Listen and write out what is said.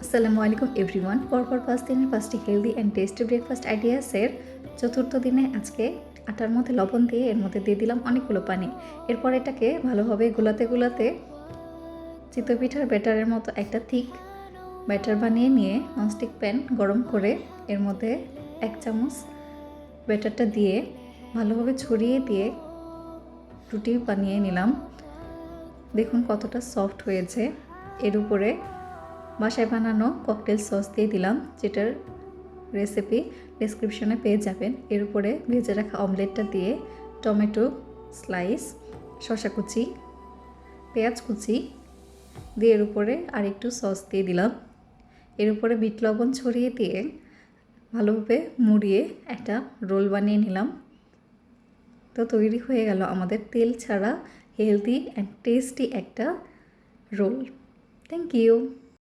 আসসালামু আলাইকুম এভরিওয়ান। পরপর 5 দিনের 5টি হেলদি অ্যান্ড টেস্টি ব্রেকফাস্ট আইডিয়াসের চতুর্থ দিনে আজকে আটার মধ্যে লবণ দিয়ে এর মধ্যে দিয়ে দিলাম অনেকগুলো পানি। এরপর এটাকে ভালোভাবে গুলাতে গুলাতে চিতই পিঠার ব্যাটারের মতো একটা থিক ব্যাটার বানিয়ে নিয়ে ননস্টিক প্যান গরম করে এর মধ্যে 1 চামচ ব্যাটারটা দিয়ে ভালোভাবে ছড়িয়ে দিয়ে রুটি বানিয়ে নিলাম। দেখুন কতটা সফট হয়েছে। এর উপরে বাসায় বানানো ককটেল সস দিয়ে দিলাম, যেটার রেসিপি ডেসক্রিপশনে পেয়ে যাবেন। এর উপরে ভেজে রাখা অমলেটটা দিয়ে টমেটো স্লাইস, শসা কুচি, পেঁয়াজ কুচি দিয়ে এর উপরে আর একটু সস দিয়ে দিলাম। এর উপরে বিট লবণ ছড়িয়ে দিয়ে ভালোভাবে মুড়িয়ে একটা রোল বানিয়ে নিলাম। তো তৈরি হয়ে গেল আমাদের তেল ছাড়া হেলদি অ্যান্ড টেস্টি একটা রোল। Thank you.